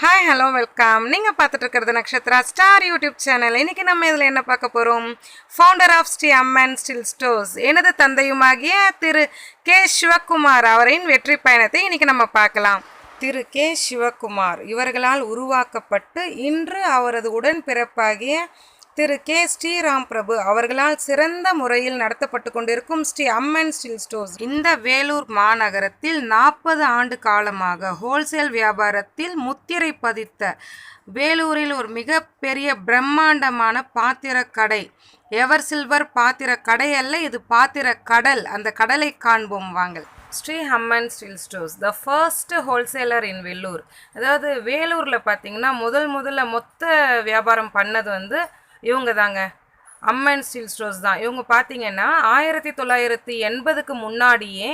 Hi hello welcome. நீங்கள் பார்த்துட்டு இருக்கிறது நக்ஷத்ரா ஸ்டார் யூடியூப் சேனல். இன்றைக்கி நம்ம இதில் என்ன பார்க்க போகிறோம்? Founder of Shri Amman steel stores எனது தந்தையுமாகிய திரு கே சிவகுமார் அவரின் வெற்றி பயணத்தை இன்றைக்கி நம்ம பார்க்கலாம். திரு கே சிவகுமார் இவர்களால் உருவாக்கப்பட்டு இன்று அவரது உடன்பிறப்பாகிய திரு கே ஸ்ரீ ராம்பிரபு அவர்களால் சிறந்த முறையில் நடத்தப்பட்டு கொண்டிருக்கும் ஸ்ரீ அம்மன் ஸ்டீல் ஸ்டோர்ஸ் இந்த வேலூர் மாநகரத்தில் 40 ஆண்டு காலமாக ஹோல்சேல் வியாபாரத்தில் முத்திரை பதித்த வேலூரில் ஒரு மிகப்பெரிய பிரம்மாண்டமான பாத்திர கடை. எவர் சில்வர் பாத்திர கடை அல்ல, இது பாத்திர கடல். அந்த கடலை காண்போம் வாங்கள். Sri Amman steel stores the first wholesaler in Vellore. அதாவது வேலூரில் பார்த்தீங்கன்னா முதல்ல மொத்த வியாபாரம் பண்ணது இவங்க தாங்க, அம்மன் ஸ்டீல் ஸ்டோர்ஸ் தான். இவங்க பார்த்தீங்கன்னா 1980க்கு முன்னாடியே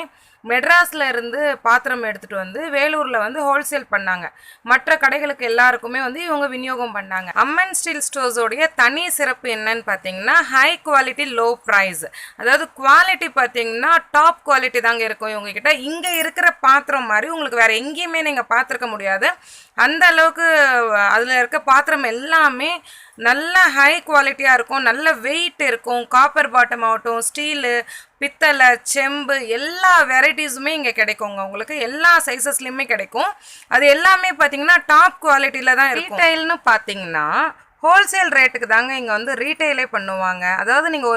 மெட்ராஸில் இருந்து பாத்திரம் எடுத்துகிட்டு வந்து வேலூரில் ஹோல்சேல் பண்ணாங்க. மற்ற கடைகளுக்கு எல்லாருக்குமே இவங்க விநியோகம் பண்ணாங்க. அம்மன் ஸ்டீல் ஸ்டோர்ஸோடைய தனி சிறப்பு என்னன்னு பார்த்தீங்கன்னா ஹை குவாலிட்டி லோ ப்ரைஸ். அதாவது குவாலிட்டி பார்த்தீங்கன்னா டாப் குவாலிட்டி தாங்க இருக்கும் இவங்ககிட்ட. இங்கே இருக்கிற பாத்திரம் மாதிரி உங்களுக்கு வேறு எங்கேயுமே நீங்கள் பார்த்துருக்க முடியாது. அந்த அளவுக்கு அதில் இருக்க பாத்திரம் எல்லாமே நல்ல ஹை குவாலிட்டியாக இருக்கும், நல்ல வெயிட் இருக்கும். காப்பர் பாட்டம் ஆகட்டும், ஸ்டீலு, பித்தளை, செம்பு எல்லா வெரைட்டிஸுமே இங்கே கிடைக்குங்க. உங்களுக்கு எல்லா சைஸஸ்லையுமே கிடைக்கும். அது எல்லாமே பார்த்தீங்கன்னா டாப் குவாலிட்டியில் தான் இருக்கும். ரீட்டைல்னு பார்த்தீங்கன்னா ஹோல்சேல் ரேட்டுக்கு தாங்க இங்கே ரீட்டைலே பண்ணுவாங்க. அதாவது நீங்கள்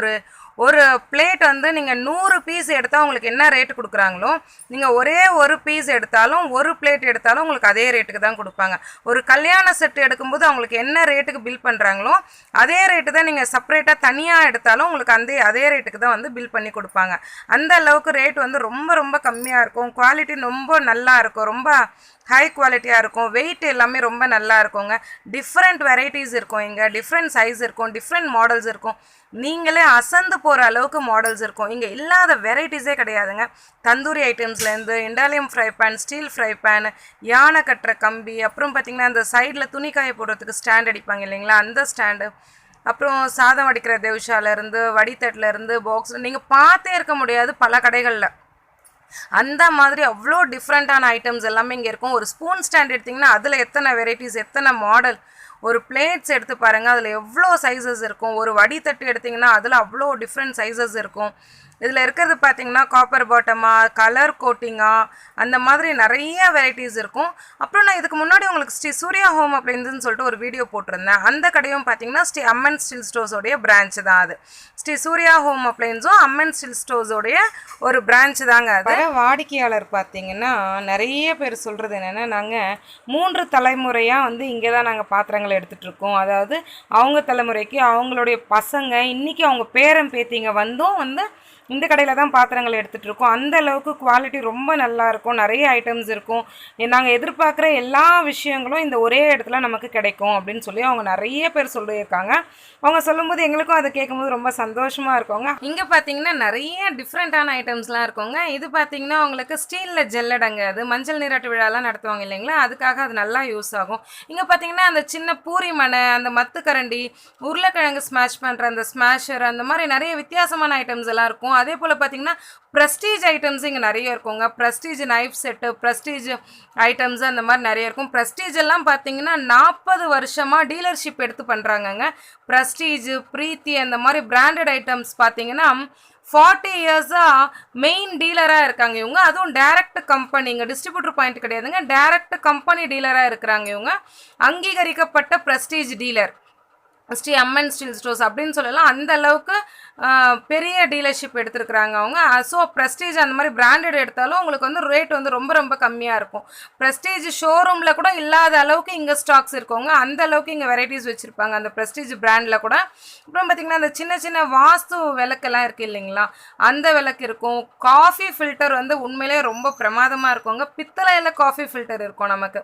ஒரு பிளேட் நீங்கள் 100 பீஸ் எடுத்தால் உங்களுக்கு என்ன ரேட்டு கொடுக்குறாங்களோ, நீங்கள் ஒரே ஒரு பீஸ் எடுத்தாலும் ஒரு பிளேட் எடுத்தாலும் உங்களுக்கு அதே ரேட்டுக்கு தான் கொடுப்பாங்க. ஒரு கல்யாண செட் எடுக்கும்போது அவங்களுக்கு என்ன ரேட்டுக்கு பில் பண்ணுறாங்களோ அதே ரேட்டு தான் நீங்கள் செப்பரேட்டாக தனியாக எடுத்தாலும் உங்களுக்கு அதே ரேட்டுக்கு தான் பில் பண்ணி கொடுப்பாங்க. அந்த அளவுக்கு ரேட் ரொம்ப கம்மியாக இருக்கும். குவாலிட்டி ரொம்ப நல்லா இருக்கும், ரொம்ப ஹை குவாலிட்டியாக இருக்கும். வெயிட் எல்லாமே ரொம்ப நல்லா இருக்குங்க. டிஃப்ரெண்ட் வெரைட்டிஸ் இருக்கும், இங்கே டிஃப்ரெண்ட் சைஸ் இருக்கும், டிஃப்ரெண்ட் மாடல்ஸ் இருக்கும். நீங்களே அசந்து போகிற அளவுக்கு மாடல்ஸ் இருக்கும். இங்கே இல்லாத வெரைட்டிஸே கிடையாதுங்க. தந்தூரி ஐட்டம்ஸ்லேருந்து Indalium fry pan, steel fry pan, யானை கட்டுற கம்பி, அப்புறம் பார்த்திங்கன்னா அந்த சைடில் துணிக்காய போடுறதுக்கு ஸ்டாண்ட் அடிப்பாங்க இல்லைங்களா, அந்த ஸ்டாண்டு, அப்புறம் சாதம் வடிக்கிற தேவஷாலேருந்து வடித்தட்டிலேருந்து பாக்ஸ் நீங்கள் பார்த்தே இருக்க முடியாது பல கடைகளில். அந்த மாதிரி அவ்வளோ டிஃப்ரெண்ட்டான ஐட்டம்ஸ் எல்லாமே இங்கே இருக்கும். ஒரு ஸ்பூன் ஸ்டாண்ட் எடுத்திங்கன்னா அதில் எத்தனை வெரைட்டிஸ், எத்தனை மாடல். ஒரு பிளேட்ஸ் எடுத்து பாருங்கள், அதில் எவ்வளோ சைஸஸ் இருக்கும். ஒரு வடித்தட்டு எடுத்திங்கன்னா அதில் அவ்வளோ டிஃப்ரெண்ட் சைஸஸ் இருக்கும். இதில் இருக்கிறது பார்த்திங்கன்னா காப்பர் பாட்டமாக, கலர் கோட்டிங்காக, அந்த மாதிரி நிறைய வெரைட்டிஸ் இருக்கும். அப்புறம் நான் இதுக்கு முன்னாடி உங்களுக்கு ஸ்ரீ சூர்யா ஹோம் அப்ளையன்ஸ்னு சொல்லிட்டு ஒரு வீடியோ போட்டிருந்தேன். அந்த கடையும் பார்த்திங்கன்னா ஸ்ரீ அம்மன் ஸ்டீல் ஸ்டோர்ஸோடைய பிரான்ச் தான் அது. ஸ்ரீ சூர்யா ஹோம் அப்ளையன்ஸும் அம்மன் ஸ்டீல் ஸ்டோர்ஸோடைய ஒரு பிரான்ச் தாங்க அது. வாடிக்கையாளர் பார்த்திங்கன்னா நிறைய பேர் சொல்கிறது என்னென்னா, நாங்கள் 3 தலைமுறையாக இங்கே தான் நாங்கள் பாத்திரங்கள் எடுத்துகிட்ருக்கோம். அதாவது அவங்க தலைமுறைக்கு அவங்களுடைய பசங்க, இன்றைக்கி அவங்க பேரன் பேத்திங்க இந்த கடையில் தான் பாத்திரங்கள் எடுத்துகிட்டு இருக்கோம். அந்த அளவுக்கு குவாலிட்டி ரொம்ப நல்லா இருக்கும், நிறைய ஐட்டம்ஸ் இருக்கும். நாங்கள் எதிர்பார்க்குற எல்லா விஷயங்களும் இந்த ஒரே இடத்துல நமக்கு கிடைக்கும் அப்படின்னு சொல்லி அவங்க நிறைய பேர் சொல்லியிருக்காங்க. அவங்க சொல்லும்போது எங்களுக்கும் அதை கேட்கும்போது ரொம்ப சந்தோஷமாக இருக்குங்க. இங்கே பார்த்தீங்கன்னா நிறைய டிஃப்ரெண்ட்டான ஐட்டம்ஸ்லாம் இருக்குங்க. இது பார்த்தீங்கன்னா உங்களுக்கு ஸ்டீலில் ஜல்லடங்க, அது மஞ்சள் நீராட்டு விழாலாம் நடத்துவாங்க இல்லைங்களா, அதுக்காக அது நல்லா யூஸ் ஆகும். இங்கே பார்த்தீங்கன்னா அந்த சின்ன பூரி மனை, அந்த மத்துக்கரண்டி, உருளைக்கிழங்கு ஸ்மாஷ் பண்ணுற அந்த ஸ்மாஷர், அந்த மாதிரி நிறைய வித்தியாசமான ஐட்டம்ஸ் எல்லாம் இருக்கும். அதே போல் பார்த்திங்கன்னா ப்ரெஸ்டீஜ் ஐட்டம்ஸ் இங்கே நிறைய இருக்குங்க. Prestige knife set, prestige items அந்த மாதிரி நிறைய இருக்கும். ப்ரெஸ்டீஜ் எல்லாம் பார்த்திங்கன்னா 40 வருஷமாக டீலர்ஷிப் எடுத்து பண்ணுறாங்கங்க. ப்ரெஸ்டீஜ், ப்ரீத்தி, அந்த மாதிரி பிராண்டட் ஐட்டம்ஸ் பார்த்திங்கன்னா 40 இயர்ஸாக மெயின் டீலராக இருக்காங்க இவங்க. அதுவும் டைரக்ட் கம்பெனி, இங்கே டிஸ்ட்ரிபியூட்டர் பாயிண்ட் கிடையாதுங்க, டைரக்ட் கம்பெனி டீலராக இருக்கிறாங்க இவங்க. அங்கீகரிக்கப்பட்ட prestige dealer Sri Amman steel stores அப்படின்னு சொல்லலாம். அந்த அளவுக்கு பெரிய டீலர்ஷிப் எடுத்துருக்குறாங்க அவங்க. ஸோ ப்ரெஸ்டீஜ் அந்த மாதிரி பிராண்டட் எடுத்தாலும் உங்களுக்கு ரேட் ரொம்ப கம்மியாக இருக்கும். ப்ரெஸ்டீஜ் ஷோரூமில் கூட இல்லாத அளவுக்கு இங்கே ஸ்டாக்ஸ் இருக்கவங்க, அந்த அளவுக்கு இங்கே வெரைட்டிஸ் வச்சுருப்பாங்க அந்த ப்ரெஸ்டீஜ் பிராண்டில் கூட. அப்புறம் பார்த்திங்கன்னா அந்த சின்ன வாஸ்து விளக்கெல்லாம் இருக்குது இல்லைங்களா, அந்த விளக்கு இருக்கும். காஃபி ஃபில்டர் உண்மையிலே ரொம்ப பிரமாதமாக இருக்குங்க. பித்தளையில் காஃபி ஃபில்டர் இருக்கும் நமக்கு.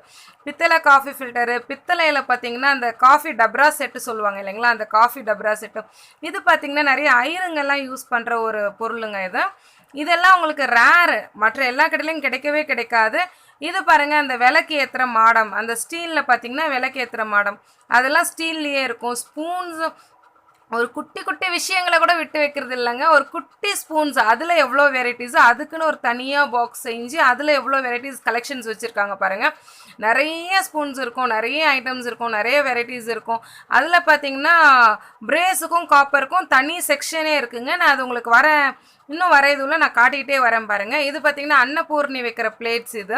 பித்தளை காஃபி ஃபில்டரு, பித்தளையில் பார்த்திங்கன்னா அந்த காஃபி டப்ரா செட்டு சொல்லுவாங்க இல்லைங்களா, அந்த காஃபி டப்ரா செட்டு. இது பார்த்திங்கன்னா நிறைய ஐயருங்கெல்லாம் யூஸ் பண்ணுற ஒரு பொருளுங்க இது. இதெல்லாம் உங்களுக்கு ரேரு, மற்ற எல்லா கடையிலையும் கிடைக்கவே கிடைக்காது. இது பாருங்கள், அந்த விளக்கு ஏற்றுற மாடம், அந்த ஸ்டீலில் பார்த்திங்கன்னா விளக்கு ஏற்றுற மாடம், அதெல்லாம் ஸ்டீல்லையே இருக்கும். ஸ்பூன்ஸு ஒரு குட்டி குட்டி விஷயங்களை கூட விட்டு வைக்கிறது இல்லைங்க. ஒரு குட்டி ஸ்பூன்ஸ் அதில் எவ்வளோ வெரைட்டிஸ், அதுக்குன்னு ஒரு தனியாக பாக்ஸ் செஞ்சு அதில் எவ்வளோ வெரைட்டிஸ் கலெக்ஷன்ஸ் வச்சுருக்காங்க பாருங்கள். நிறைய ஸ்பூன்ஸ் இருக்கும், நிறைய ஐட்டம்ஸ் இருக்கும், நிறைய வெரைட்டிஸ் இருக்கும். அதில் பார்த்தீங்கன்னா பிரேஸுக்கும் காப்பருக்கும் தனி செக்ஷனே இருக்குங்க. நான் அது உங்களுக்கு இன்னும் இதுல நான் காட்டிக்கிட்டே வரேன் பாருங்கள். இது பார்த்தீங்கன்னா அன்னபூர்ணி வைக்கிற பிளேட்ஸ். இது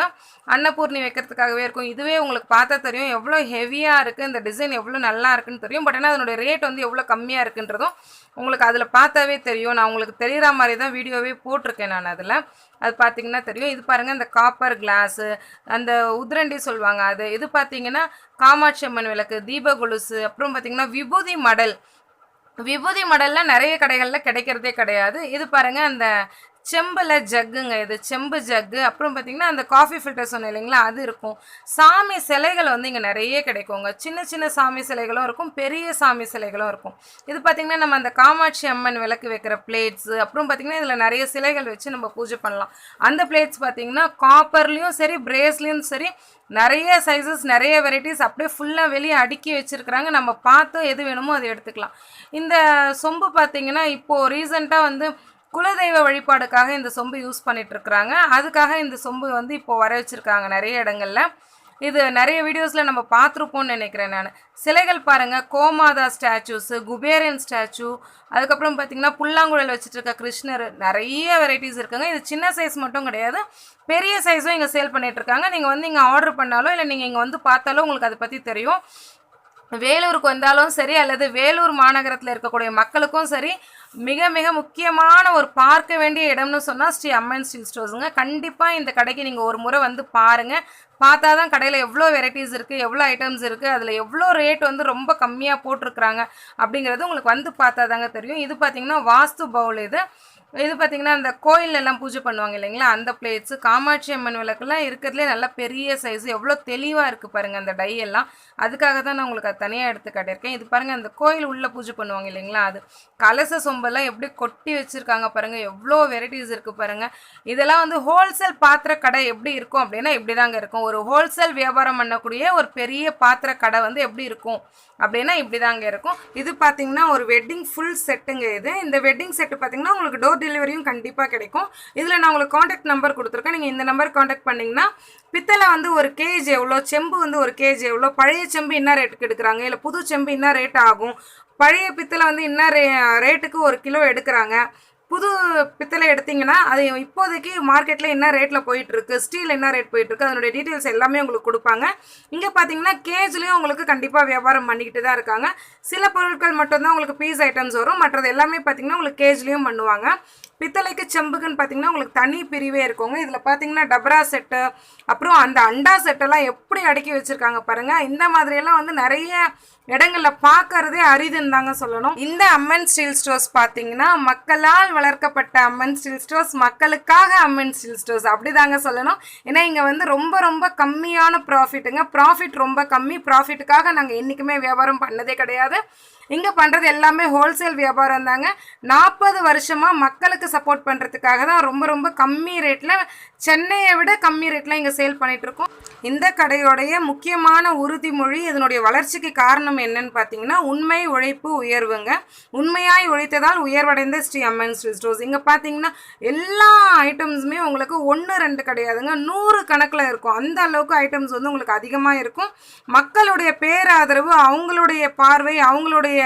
அன்னபூர்ணி வைக்கிறதுக்காகவே இருக்கும். இதுவே உங்களுக்கு பார்த்தா தெரியும் எவ்வளோ ஹெவியாக இருக்குது, இந்த டிசைன் எவ்வளோ நல்லா இருக்குன்னு தெரியும். பட் ஆனால் அதனுடைய ரேட் வந்து எவ்வளோ கம்மியாக இருக்குன்றதும் உங்களுக்கு அதில் பார்த்தாவே தெரியும். நான் உங்களுக்கு தெரிகிற மாதிரி தான் வீடியோவே போட்டிருக்கேன் நான் அதில். அது பார்த்தீங்கன்னா தெரியும். இது பாருங்கள், இந்த காப்பர் கிளாஸு, அந்த உதிரண்டி சொல்லுவாங்க அது. இது பார்த்தீங்கன்னா காமாட்சி அம்மன் விளக்கு, தீப கொலுசு, அப்புறம் பார்த்தீங்கன்னா விபூதி மடல். விபூதி மடலில் நிறைய கடைகளில் கிடைக்கிறதே கிடையாது. இது பாருங்கள், அந்த செம்பில் ஜக்குங்க, இது செம்பு ஜக்கு. அப்புறம் பார்த்திங்கன்னா அந்த காஃபி ஃபில்டர் சொன்னேன் இல்லைங்களா, அது இருக்கும். சாமி சிலைகள் வந்து இங்கே நிறைய கிடைக்குங்க. சின்ன சின்ன சாமி சிலைகளும் இருக்கும், பெரிய சாமி சிலைகளும் இருக்கும். இது பார்த்திங்கன்னா நம்ம அந்த காமாட்சி அம்மன் விளக்கு வைக்கிற பிளேட்ஸு. அப்புறம் பார்த்திங்கன்னா இதில் நிறைய சிலைகள் வச்சு நம்ம பூஜை பண்ணலாம். அந்த பிளேட்ஸ் பார்த்திங்கன்னா காப்பர்லேயும் சரி, பிரேஸ்லேயும் சரி, நிறைய சைஸஸ், நிறைய வெரைட்டிஸ் அப்படியே ஃபுல்லாக வெளியே அடுக்கி வச்சுருக்குறாங்க. நம்ம பார்த்து எது வேணுமோ அதை எடுத்துக்கலாம். இந்த சொம்பு பார்த்திங்கன்னா இப்போது ரீசெண்டாக வந்து குலதெய்வ வழிபாடுக்காக இந்த சொம்பு யூஸ் பண்ணிகிட்ருக்குறாங்க. அதுக்காக இந்த சொம்பு வந்து இப்போது வர வச்சுருக்காங்க நிறைய இடங்களில். இது நிறைய வீடியோஸில் நம்ம பார்த்துருப்போம்னு நினைக்கிறேன் நான். சிலைகள் பாருங்கள், கோமாதா ஸ்டாச்சூஸு, குபேரன் ஸ்டாச்சு, அதுக்கப்புறம் பார்த்திங்கன்னா புல்லாங்குழல் வச்சுட்டு இருக்க கிருஷ்ணர், நிறைய வெரைட்டிஸ் இருக்குங்க. இது சின்ன சைஸ் மட்டும் கிடையாது, பெரிய சைஸும் இங்கே சேல் பண்ணிகிட்ருக்காங்க. நீங்கள் வந்து இங்கே ஆர்டர் பண்ணாலோ இல்லை நீங்கள் இங்கே வந்து பார்த்தாலும் உங்களுக்கு அதை பற்றி தெரியும். வேலூருக்கு வந்தாலும் சரி, அல்லது வேலூர் மாநகரத்தில் இருக்கக்கூடிய மக்களுக்கும் சரி, மிக மிக முக்கியமான ஒரு பார்க்க வேண்டிய இடம்னு சொன்னால் ஸ்ரீ அம்மன் ஸ்டீல் ஸ்டோர்ஸுங்க. கண்டிப்பாக இந்த கடைக்கு நீங்கள் ஒரு முறை வந்து பாருங்கள். பார்த்தா தான் கடையில் எவ்வளோ வெரைட்டிஸ் இருக்குது, எவ்வளோ ஐட்டம்ஸ் இருக்குது, அதில் எவ்வளோ ரேட் வந்து ரொம்ப கம்மியாக போட்டிருக்கிறாங்க அப்படிங்கிறது உங்களுக்கு வந்து பார்த்தா தாங்க தெரியும். இது பார்த்திங்கன்னா வாஸ்து பவுல். இது பார்த்திங்கன்னா அந்த கோயிலெல்லாம் பூஜை பண்ணுவாங்க இல்லைங்களா, அந்த பிளேட்ஸு. காமாட்சி அம்மன் விளக்குலாம் இருக்கிறதுலே நல்லா பெரிய சைஸு, எவ்வளோ தெளிவாக இருக்குது பாருங்கள் அந்த டை எல்லாம். அதுக்காக தான் நான் உங்களுக்கு அது தனியாக எடுத்து காட்டியிருக்கேன். இது பாருங்கள், அந்த கோயில் உள்ளே பூஜை பண்ணுவாங்க இல்லைங்களா, அது கலச சொம்பெல்லாம் எப்படி கொட்டி வச்சுருக்காங்க பாருங்கள், எவ்வளோ வெரைட்டிஸ் இருக்குது பாருங்கள். இதெல்லாம் வந்து ஹோல்சேல் பாத்திர கடை எப்படி இருக்கும் அப்படின்னா இப்படி தாங்க இருக்கும். ஒரு ஹோல்சேல் வியாபாரம் பண்ணக்கூடிய ஒரு பெரிய பாத்திர கடை வந்து எப்படி இருக்கும் அப்படின்னா இப்படி தாங்க இருக்கும். இது பார்த்திங்கன்னா ஒரு வெட்டிங் ஃபுல் செட்டுங்க. இந்த வெட்டிங் செட்டு பார்த்திங்கன்னா உங்களுக்கு டோர் டெலிவரியும் கண்டிப்பாக கிடைக்கும். இதில் நான் உங்களுக்கு காண்டாக்ட் நம்பர் கொடுத்துருக்கேன். நீங்கள் இந்த நம்பர் காண்டாக்ட் பண்ணிங்கன்னா பித்தளை வந்து ஒரு கேஜ் எவ்வளோ, செம்பு வந்து ஒரு கேஜ் எவ்வளோ, பழைய செம்பு என்ன ரேட்டுக்கு எடுக்கிறாங்க, இல்லை புது செம்பு என்ன ரேட் ஆகும், பழைய பித்தளை வந்து என்ன ரேட்டுக்கு ஒரு கிலோ எடுக்கிறாங்க, புது பித்தளை எடுத்திங்கன்னா அது இப்போதைக்கு மார்க்கெட்டில் என்ன ரேட்டில் போயிட்டுருக்கு, ஸ்டீல் என்ன ரேட் போயிட்டுருக்கு, அதனுடைய டீட்டெயில்ஸ் எல்லாமே உங்களுக்கு கொடுப்பாங்க. இங்கே பார்த்தீங்கன்னா கேஜ்லேயும் உங்களுக்கு கண்டிப்பாக வியாபாரம் பண்ணிக்கிட்டு தான் இருக்காங்க. சில பொருட்கள் மட்டும்தான் உங்களுக்கு பீஸ் ஐட்டம்ஸ் வரும், மற்றது எல்லாமே பார்த்திங்கன்னா உங்களுக்கு கேஜ்லேயும் பண்ணுவாங்க. பித்தளைக்கு செம்புக்குன்னு பார்த்திங்கன்னா உங்களுக்கு தனி பிரிவே இருக்குங்க. இதில் பார்த்திங்கன்னா டப்ரா செட்டு, அப்புறம் அந்த அண்டா செட்டெல்லாம் எப்படி அடுக்கி வச்சுருக்காங்க பாருங்கள். இந்த மாதிரியெல்லாம் வந்து நிறைய இடங்களில் பார்க்கறதே அரிதுன்னு தாங்க சொல்லணும். இந்த அம்மன் ஸ்டீல் ஸ்டோர்ஸ் பார்த்தீங்கன்னா மக்களால் வளர்க்கப்பட்ட அம்மன் ஸ்டீல் ஸ்டோர்ஸ், மக்களுக்காக அம்மன் ஸ்டீல் ஸ்டோர்ஸ் அப்படி தாங்க சொல்லணும். ஏன்னா இங்கே வந்து ரொம்ப ரொம்ப கம்மியான ப்ராஃபிட்டுங்க. ப்ராஃபிட் ரொம்ப கம்மி. ப்ராஃபிட்டுக்காக நாங்கள் என்றைக்குமே வியாபாரம் பண்ணதே கிடையாது. இங்கே பண்ணுறது எல்லாமே ஹோல்சேல் வியாபாரம் தாங்க. 40 வருஷமாக மக்களுக்கு சப்போர்ட் பண்ணுறதுக்காக தான் ரொம்ப ரொம்ப கம்மி ரேட்டில், சென்னையை விட கம்மி ரேட்டில் இங்கே சேல் பண்ணிகிட்ருக்கோம். இந்த கடையோடைய முக்கியமான உறுதிமொழி, இதனுடைய வளர்ச்சிக்கு காரணம் என்னன்னு பார்த்தீங்கன்னா உண்மை, உழைப்பு, உயர்வுங்க. உண்மையாய் உழைத்ததால் உயர்வடைந்த ஸ்ரீ அம்மன் ஸ்டீல் ஸ்டோர்ஸ். இங்கே பார்த்தீங்கன்னா எல்லா ஐட்டம்ஸுமே உங்களுக்கு 1 2 கிடையாதுங்க, 100 கணக்கில் இருக்கும். அந்த அளவுக்கு ஐட்டம்ஸ் வந்து உங்களுக்கு அதிகமாக இருக்கும். மக்களுடைய பேராதரவு, அவங்களுடைய பார்வை, அவங்களுடைய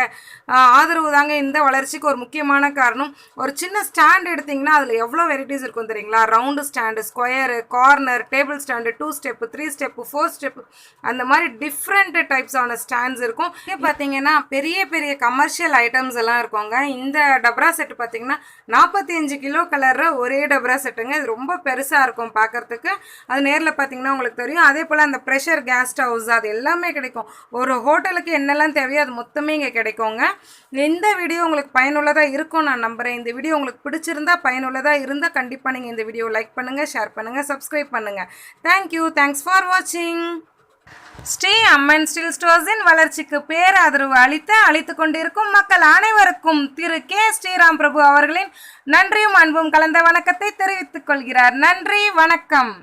ஆதரவு தாங்க இந்த வளர்ச்சிக்கு ஒரு முக்கியமான காரணம். ஒரு சின்ன ஸ்டாண்ட் எடுத்திங்கன்னா அதில் எவ்வளோ வெரைட்டிஸ் இருக்கும் தெரியுங்களா. Round stand, square, corner, table stand, 2 step, 3 step, 4 step, அந்த மாதிரி டிஃப்ரெண்ட் டைப்ஸான ஸ்டாண்ட்ஸ் இருக்கும். இங்கே பார்த்தீங்கன்னா பெரிய பெரிய கமர்ஷியல் ஐட்டம்ஸ் எல்லாம் இருக்குங்க. இந்த டப்ரா செட்டு பார்த்தீங்கன்னா 45 கிலோ கலர் ஒரே டப்ரா செட்டுங்க. இது ரொம்ப பெருசாக இருக்கும் பார்க்குறதுக்கு. அது நேரில் பார்த்தீங்கன்னா உங்களுக்கு தெரியும். அதே போல் அந்த ப்ரெஷர் கேஸ் ஸ்டவ்ஸ் அது எல்லாமே கிடைக்கும். ஒரு ஹோட்டலுக்கு என்னெல்லாம் தேவையோ அது மொத்தமே இங்கே கிடைக்குங்க. இந்த வீடியோ உங்களுக்கு பயனுள்ளதாக இருக்கும் நான் நம்புகிறேன். இந்த வீடியோ உங்களுக்கு பிடிச்சிருந்தா, பயனுள்ளதாக இருந்தால் கண்டிப்பாக நீங்கள் இந்த வீடியோ லைக் பண்ணுங்கள், ஷேர் பண்ணுங்கள், சப்ஸ்கிரைப் பண்ணுங்கள். தேங்க்யூ. தேங்க்ஸ் ஃபார் வாட்சிங். ஸ்ரீ அம்மன் ஸ்டீல் ஸ்டோர்ஸின் வளர்ச்சிக்கு பேராதரவு அளித்து கொண்டிருக்கும் மக்கள் அனைவருக்கும் திரு கே ஸ்ரீ ராம்பிரபு அவர்களின் நன்றியும் அன்பும் கலந்த வணக்கத்தை தெரிவித்துக் கொள்கிறார். நன்றி, வணக்கம்.